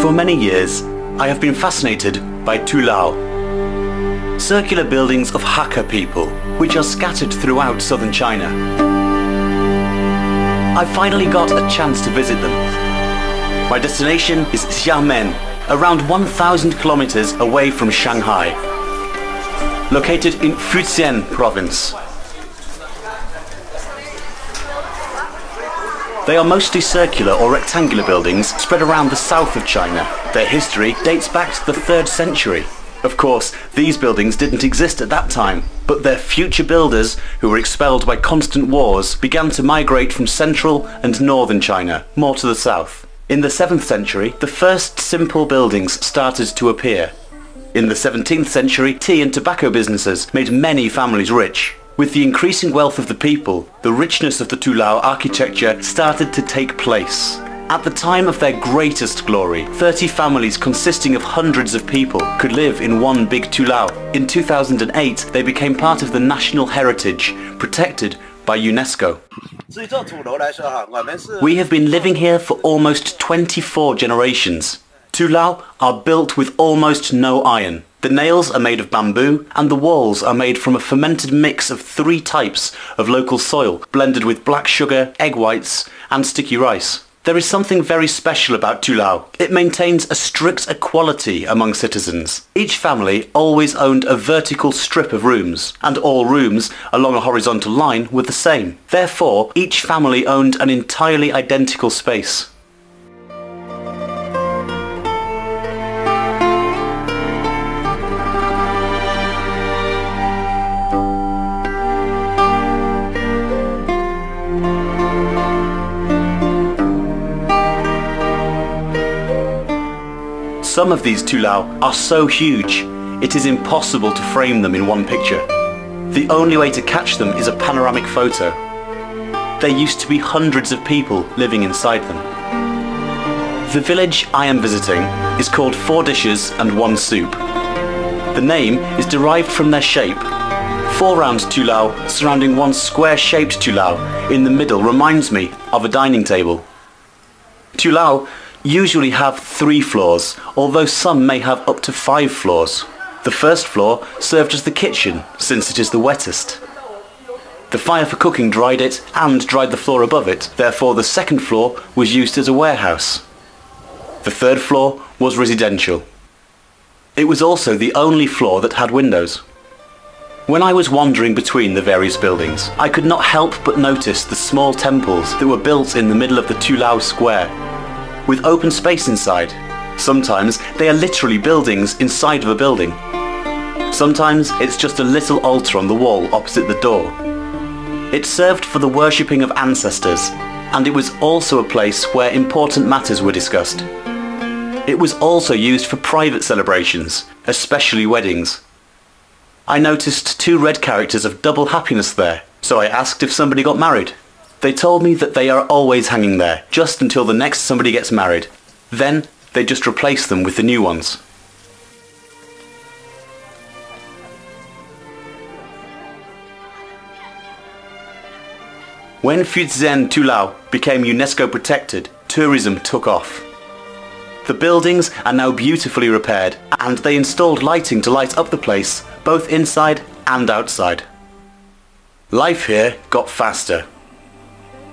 For many years, I have been fascinated by Tulou, circular buildings of Hakka people, which are scattered throughout southern China. I finally got a chance to visit them. My destination is Xiamen, around 1,000 kilometers away from Shanghai, located in Fujian province. They are mostly circular or rectangular buildings spread around the south of China. Their history dates back to the 3rd century. Of course, these buildings didn't exist at that time, but their future builders, who were expelled by constant wars, began to migrate from central and northern China, more to the south. In the 7th century, the first simple buildings started to appear. In the 17th century, tea and tobacco businesses made many families rich. With the increasing wealth of the people, the richness of the Tulou architecture started to take place. At the time of their greatest glory, 30 families consisting of hundreds of people could live in one big Tulou. In 2008, they became part of the national heritage, protected by UNESCO. We have been living here for almost 24 generations. Tulou are built with almost no iron. The nails are made of bamboo and the walls are made from a fermented mix of 3 types of local soil, blended with black sugar, egg whites and sticky rice. There is something very special about Tulou. It maintains a strict equality among citizens. Each family always owned a vertical strip of rooms, and all rooms along a horizontal line were the same. Therefore, each family owned an entirely identical space. Some of these Tulou are so huge, it is impossible to frame them in one picture. The only way to catch them is a panoramic photo. There used to be hundreds of people living inside them. The village I am visiting is called 4 dishes and 1 soup. The name is derived from their shape. 4 round Tulou surrounding 1 square-shaped Tulou in the middle reminds me of a dining table. Tulou usually have 3 floors, although some may have up to 5 floors. The first floor served as the kitchen, since it is the wettest. The fire for cooking dried it and dried the floor above it, therefore the second floor was used as a warehouse. The third floor was residential. It was also the only floor that had windows. When I was wandering between the various buildings, I could not help but notice the small temples that were built in the middle of the Tulou square, with open space inside. Sometimes they are literally buildings inside of a building. Sometimes it's just a little altar on the wall opposite the door. It served for the worshipping of ancestors, and it was also a place where important matters were discussed. It was also used for private celebrations, especially weddings. I noticed 2 red characters of double happiness there, so I asked if somebody got married. They told me that they are always hanging there, just until the next somebody gets married. Then, they just replace them with the new ones. When Fujian Tulou became UNESCO protected, tourism took off. The buildings are now beautifully repaired, and they installed lighting to light up the place, both inside and outside. Life here got faster.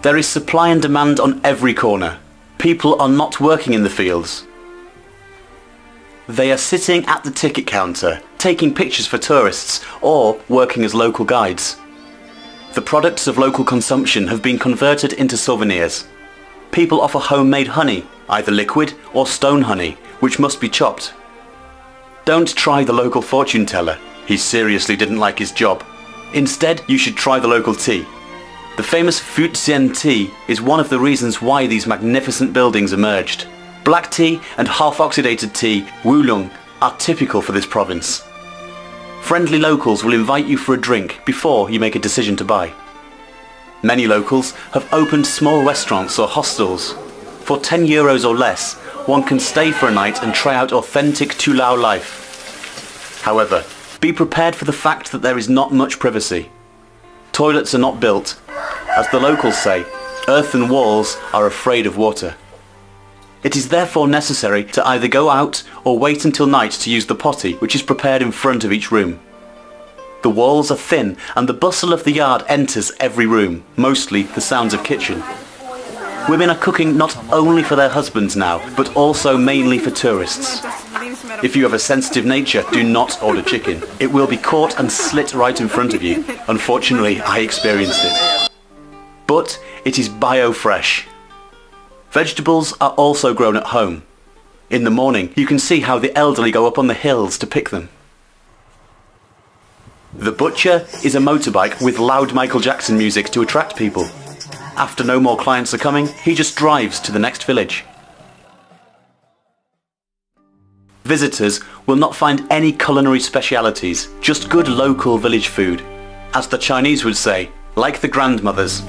There is supply and demand on every corner. People are not working in the fields. They are sitting at the ticket counter, taking pictures for tourists, or working as local guides. The products of local consumption have been converted into souvenirs. People offer homemade honey, either liquid or stone honey, which must be chopped. Don't try the local fortune teller. He seriously didn't like his job. Instead, you should try the local tea. The famous Fujian tea is one of the reasons why these magnificent buildings emerged. Black tea and half-oxidated tea, Wulong, are typical for this province. Friendly locals will invite you for a drink before you make a decision to buy. Many locals have opened small restaurants or hostels. For €10 or less, one can stay for a night and try out authentic Tulou life. However, be prepared for the fact that there is not much privacy. Toilets are not built. As the locals say, earthen walls are afraid of water. It is therefore necessary to either go out or wait until night to use the potty, which is prepared in front of each room. The walls are thin and the bustle of the yard enters every room, mostly the sounds of kitchen. Women are cooking not only for their husbands now, but also mainly for tourists. If you have a sensitive nature, do not order chicken. It will be caught and slit right in front of you. Unfortunately, I experienced it. But it is bio-fresh. Vegetables are also grown at home. In the morning, you can see how the elderly go up on the hills to pick them. The butcher is a motorbike with loud Michael Jackson music to attract people. After no more clients are coming, he just drives to the next village. Visitors will not find any culinary specialities, just good local village food. As the Chinese would say, like the grandmothers.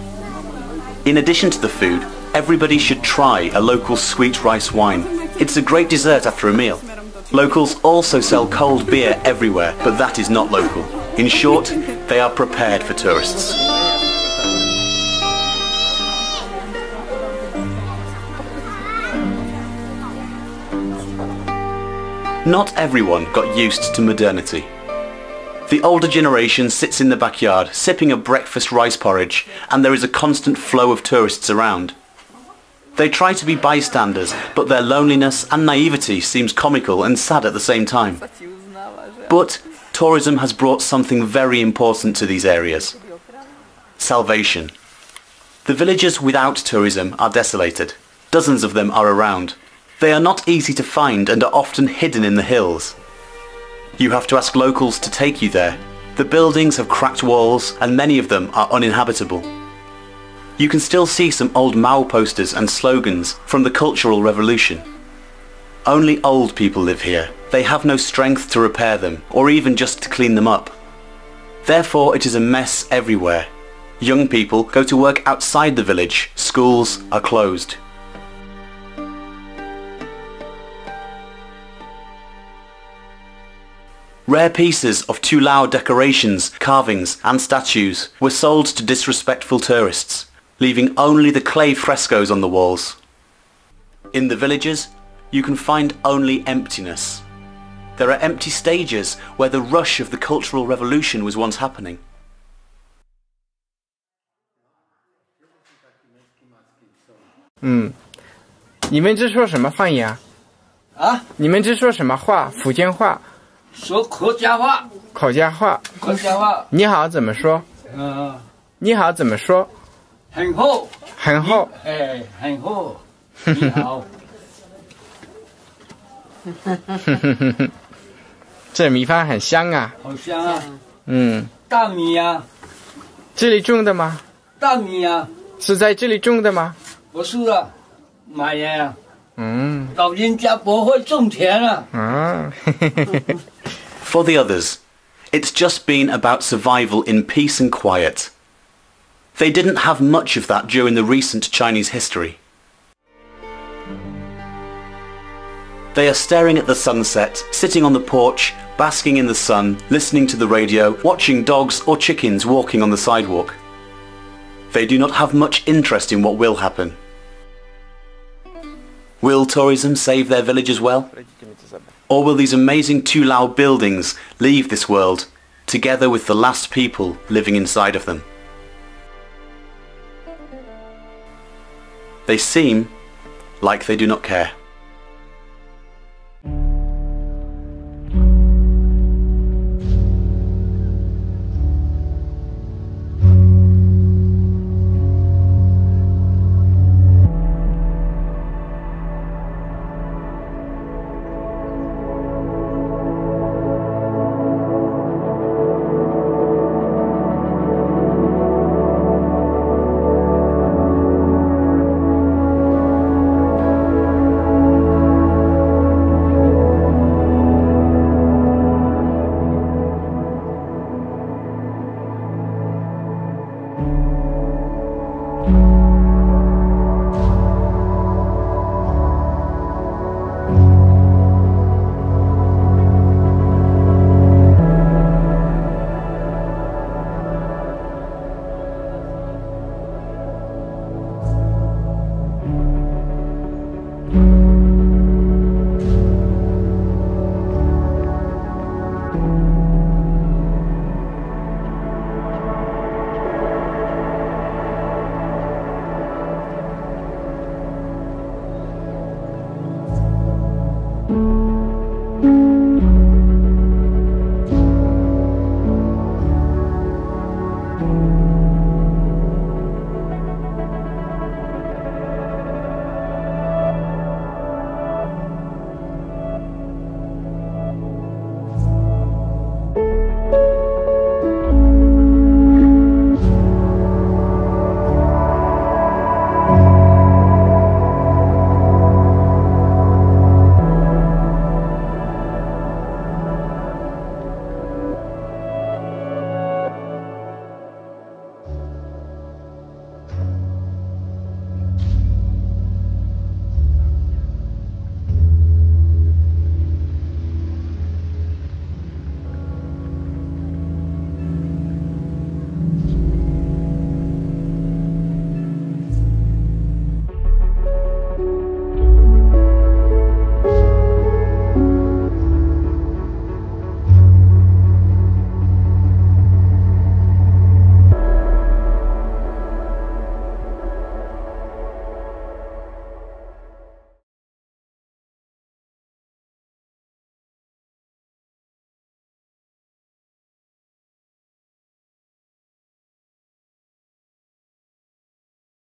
In addition to the food, everybody should try a local sweet rice wine. It's a great dessert after a meal. Locals also sell cold beer everywhere, but that is not local. In short, they are prepared for tourists. Not everyone got used to modernity. The older generation sits in the backyard sipping a breakfast rice porridge, and there is a constant flow of tourists around. They try to be bystanders, but their loneliness and naivety seems comical and sad at the same time. But tourism has brought something very important to these areas. Salvation. The villages without tourism are desolated. Dozens of them are around. They are not easy to find and are often hidden in the hills. You have to ask locals to take you there. The buildings have cracked walls and many of them are uninhabitable. You can still see some old Mao posters and slogans from the Cultural Revolution. Only old people live here. They have no strength to repair them or even just to clean them up. Therefore it is a mess everywhere. Young people go to work outside the village. Schools are closed. Rare pieces of Tulou decorations, carvings and statues were sold to disrespectful tourists, leaving only the clay frescoes on the walls. In the villages, you can find only emptiness. There are empty stages where the rush of the Cultural Revolution was once happening. "你们这说什么方言啊？你们这说什么话？福建话？说客家话。客家话。客家话。你好怎么说？你好怎么说？很好。很好。哎，很好。你好。这米饭很香啊。好香啊。大米呀。这里种的吗？大米呀。是在这里种的吗？不是啊，买的呀。老人家不会种田啊。For the others, it's just been about survival in peace and quiet. They didn't have much of that during the recent Chinese history. They are staring at the sunset, sitting on the porch, basking in the sun, listening to the radio, watching dogs or chickens walking on the sidewalk. They do not have much interest in what will happen. Will tourism save their village as well? Or will these amazing Tulou buildings leave this world, together with the last people living inside of them? They seem like they do not care.